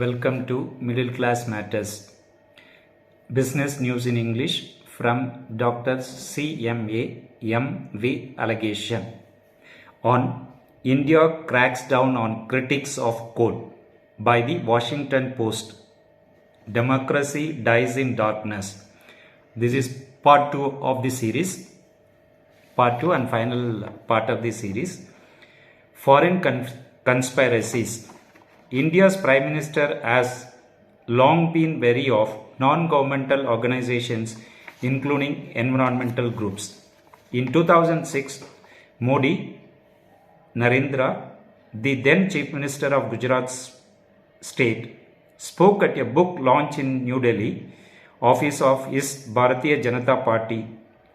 Welcome to Middle Class Matters. Business news in English from Dr. CMA M.V. ALAGESAN on India cracks down on critics of coal by the Washington Post. Democracy dies in darkness. This is part 2 of the series. Part 2 and final part of the series. Foreign conspiracies. India's Prime Minister has long been wary of non-governmental organizations including environmental groups. In 2006, Modi, Narendra, the then Chief Minister of Gujarat's state, spoke at a book launch in New Delhi, office of his Bharatiya Janata Party,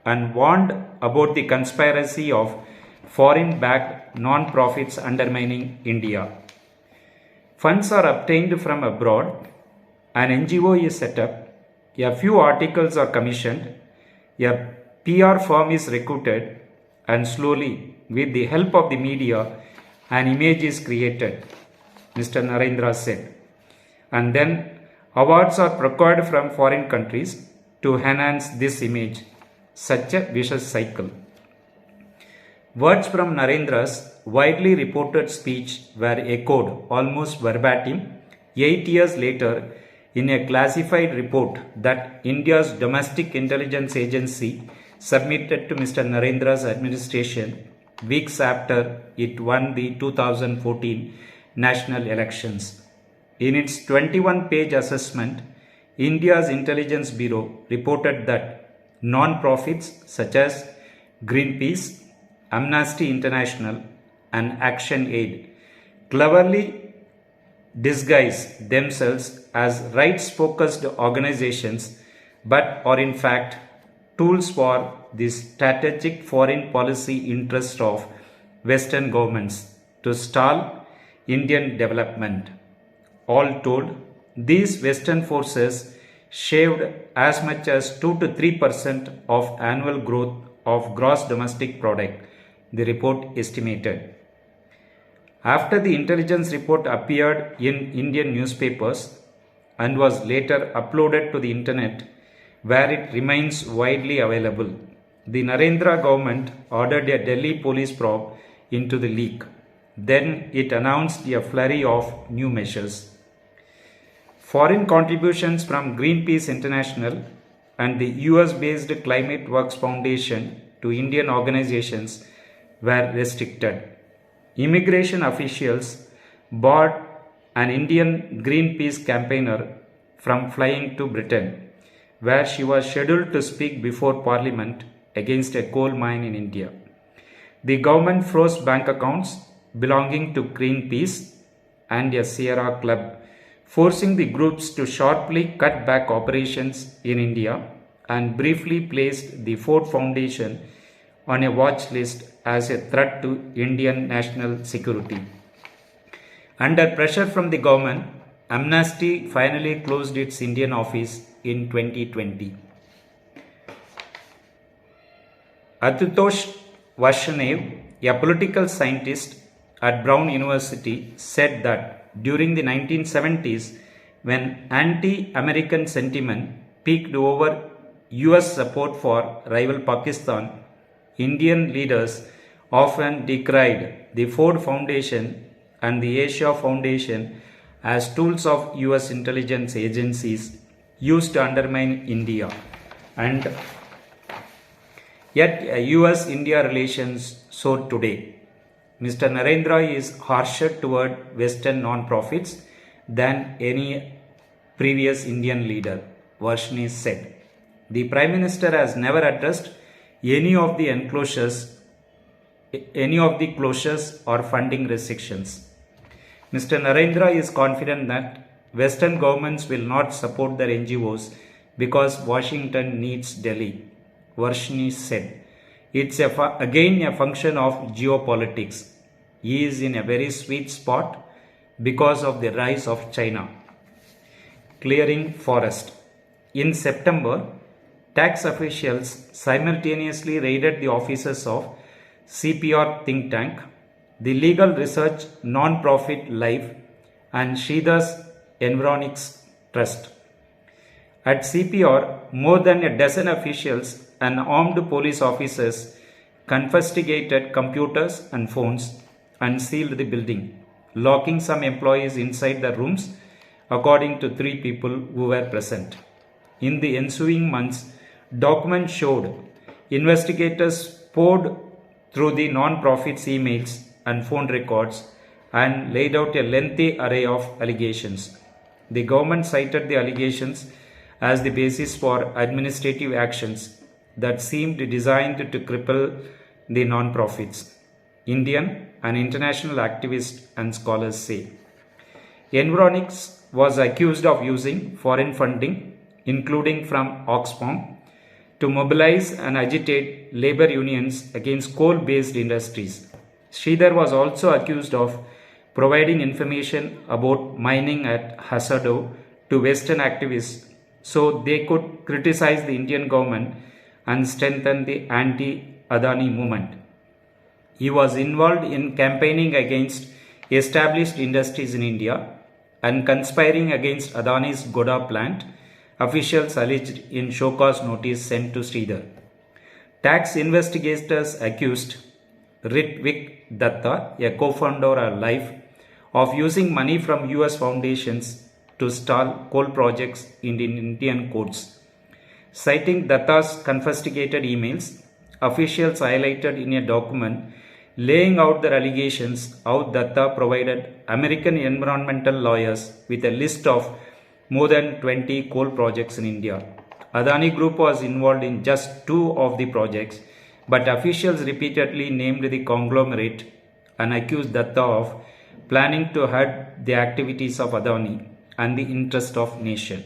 and warned about the conspiracy of foreign-backed non-profits undermining India. Funds are obtained from abroad, an NGO is set up, a few articles are commissioned, a PR firm is recruited, and slowly, with the help of the media, an image is created, Mr. Narendra said. And then awards are procured from foreign countries to enhance this image. Such a vicious cycle. Words from Narendra's widely reported speech were echoed almost verbatim 8 years later in a classified report that India's domestic intelligence agency submitted to Mr. Narendra's administration weeks after it won the 2014 national elections. In its 21-page assessment, India's Intelligence Bureau reported that non-profits such as Greenpeace, Amnesty International, and Action Aid cleverly disguise themselves as rights-focused organizations but are in fact tools for the strategic foreign policy interests of Western governments to stall Indian development. All told, these Western forces shaved as much as 2 to 3% of annual growth of gross domestic product, the report estimated. After the intelligence report appeared in Indian newspapers and was later uploaded to the internet, where it remains widely available, the Narendra government ordered a Delhi police probe into the leak. Then it announced a flurry of new measures. Foreign contributions from Greenpeace International and the US-based Climate Works Foundation to Indian organizations were restricted. Immigration officials barred an Indian Greenpeace campaigner from flying to Britain, where she was scheduled to speak before Parliament against a coal mine in India. The government froze bank accounts belonging to Greenpeace and a Sierra Club, forcing the groups to sharply cut back operations in India, and briefly placed the Ford Foundation on a watch list as a threat to Indian national security. Under pressure from the government, Amnesty finally closed its Indian office in 2020. Atutosh Varshanev, a political scientist at Brown University, said that during the 1970s, when anti-American sentiment peaked over US support for rival Pakistan, Indian leaders often decried the Ford Foundation and the Asia Foundation as tools of US intelligence agencies used to undermine India. And yet US-India relations soar today. Mr. Narendra is harsher toward Western non-profits than any previous Indian leader, Varshanev said. The Prime Minister has never addressed any of the closures or funding restrictions. Mr. Narendra is confident that Western governments will not support their NGOs because Washington needs Delhi, Varshanev said. It's again a function of geopolitics. He is in a very sweet spot because of the rise of China. Clearing forest. In September, tax officials simultaneously raided the offices of CPR think tank, the legal research non-profit Life, and Sridhar's Environics Trust. At CPR, more than a dozen officials and armed police officers confiscated computers and phones and sealed the building, locking some employees inside the rooms, according to 3 people who were present. In the ensuing months, documents showed investigators poured through the non-profits emails and phone records and laid out a lengthy array of allegations. The government cited the allegations as the basis for administrative actions that seemed designed to cripple the non-profits. Indian and international activists and scholars say. Environics was accused of using foreign funding, including from Oxfam, to mobilize and agitate labor unions against coal-based industries. Sridhar was also accused of providing information about mining at Hasado to Western activists so they could criticize the Indian government and strengthen the anti-Adani movement. He was involved in campaigning against established industries in India and conspiring against Adani's Goda plant, officials alleged in show cause notice sent to Sridhar. Tax investigators accused Ritvik Datta, a co-founder of Life, of using money from US foundations to stall coal projects in Indian courts. Citing Datta's confiscated emails, officials highlighted in a document laying out their allegations how Datta provided American environmental lawyers with a list of more than 20 coal projects in India. Adani Group was involved in just 2 of the projects, but officials repeatedly named the conglomerate and accused Datta of planning to hurt the activities of Adani and the interest of nation.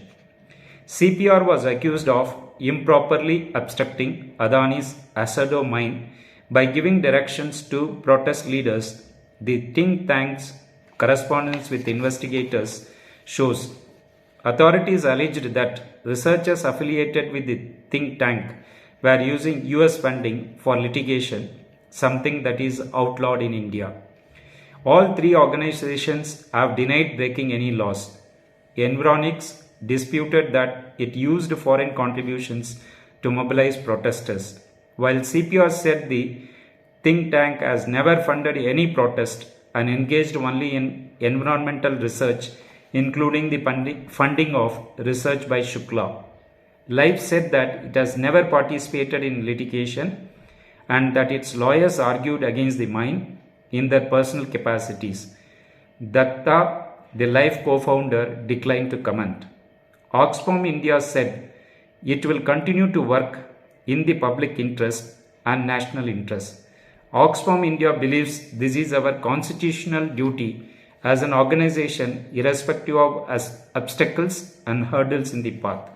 CPR was accused of improperly obstructing Adani's Asado mine by giving directions to protest leaders. The think tank's correspondence with investigators shows authorities alleged that researchers affiliated with the think tank were using US funding for litigation, something that is outlawed in India. All 3 organizations have denied breaking any laws. Environics disputed that it used foreign contributions to mobilize protesters, while CPR said the think tank has never funded any protest and engaged only in environmental research, including the funding of research by Shukla. Life said that it has never participated in litigation and that its lawyers argued against the mine in their personal capacities. Datta, the Life co-founder, declined to comment. Oxfam India said it will continue to work in the public interest and national interest. Oxfam India believes this is our constitutional duty as an organization, irrespective of obstacles and hurdles in the path.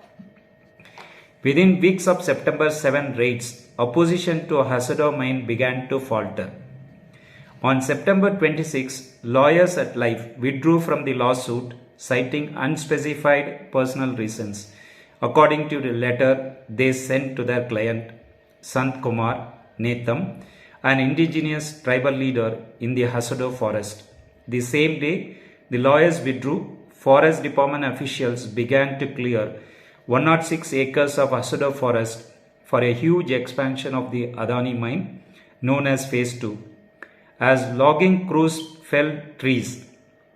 Within weeks of September 7 raids, opposition to Hasado mine began to falter. On September 26, lawyers at Life withdrew from the lawsuit, citing unspecified personal reasons, according to the letter they sent to their client, Sant Kumar Netham, an indigenous tribal leader in the Hasado forest. The same day, the lawyers withdrew. Forest Department officials began to clear 106 acres of Hasado forest for a huge expansion of the Adani mine, known as Phase 2. As logging crews felled trees,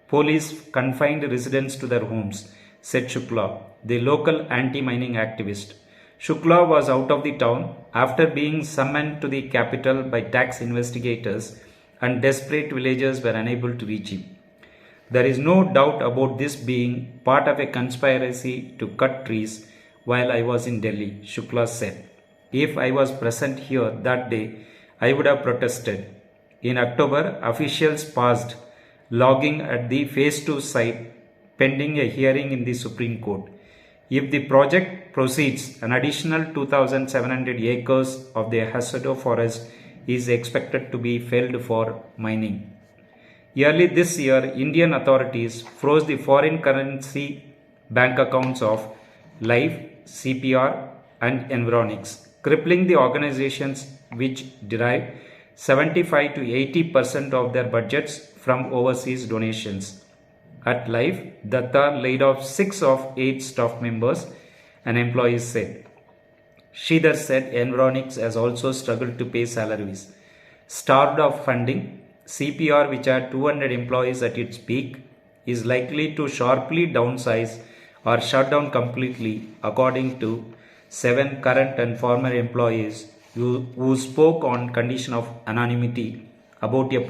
police confined residents to their homes, said Shukla, the local anti-mining activist. Shukla was out of the town after being summoned to the capital by tax investigators, and desperate villagers were unable to reach him. There is no doubt about this being part of a conspiracy to cut trees while I was in Delhi, Shukla said. If I was present here that day, I would have protested. In October, officials paused logging at the Phase 2 site pending a hearing in the Supreme Court. If the project proceeds, an additional 2,700 acres of the Hasado forest is expected to be felled for mining. Early this year, Indian authorities froze the foreign currency bank accounts of Life, CPR and Environics, crippling the organizations which derive 75 to 80% of their budgets from overseas donations. at life, Datta laid off 6 of 8 staff members, an employee said. Sridhar said Environics has also struggled to pay salaries. Starved of funding, CPR, which had 200 employees at its peak, is likely to sharply downsize or shut down completely, according to 7 current and former employees who spoke on condition of anonymity about a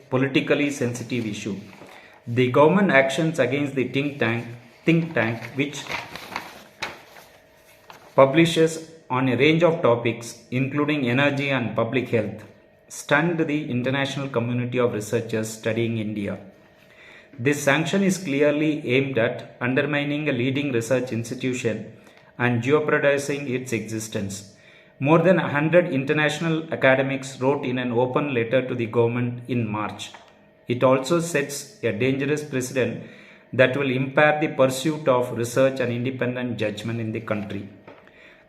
politically sensitive issue. The government actions against the think tank, which publishes on a range of topics, including energy and public health, stunned the international community of researchers studying India. This sanction is clearly aimed at undermining a leading research institution and jeopardizing its existence. More than 100 international academics wrote in an open letter to the government in March. It also sets a dangerous precedent that will impair the pursuit of research and independent judgment in the country.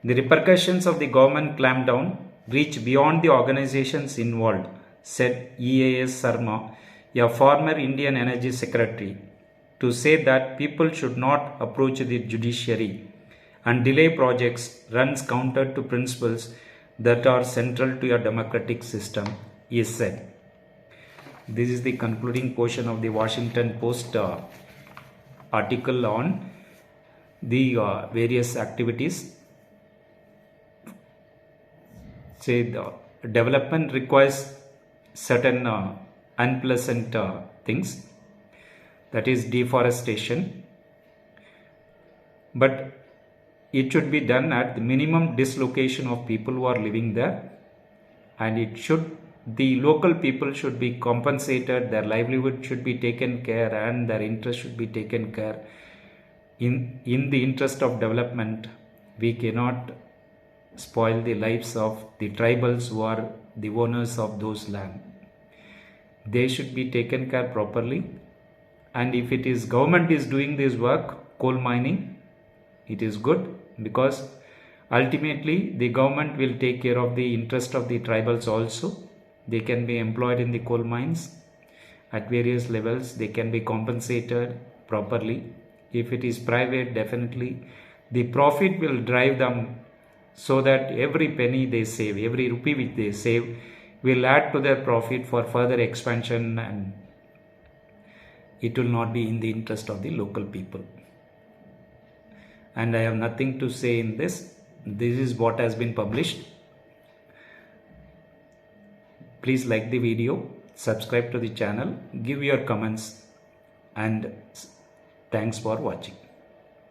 The repercussions of the government clampdown reach beyond the organizations involved, said EAS Sarma, a former Indian Energy Secretary, to say that people should not approach the judiciary and delay projects runs counter to principles that are central to a democratic system, he said. This is the concluding portion of the Washington Post article on the various activities. Say the development requires certain unpleasant things, that is deforestation, but it should be done at the minimum dislocation of people who are living there, and the local people should be compensated, their livelihood should be taken care, and their interest should be taken care. In the interest of development, we cannot spoil the lives of the tribals who are the owners of those land. They should be taken care properly, and if it is government is doing this work, coal mining, it is good, because ultimately the government will take care of the interest of the tribals also. They can be employed in the coal mines at various levels, they can be compensated properly. If it is private, definitely the profit will drive them, so that every penny they save, every rupee which they save will add to their profit for further expansion, and it will not be in the interest of the local people. And I have nothing to say in this. This is what has been published. Please like the video, subscribe to the channel, give your comments, and thanks for watching.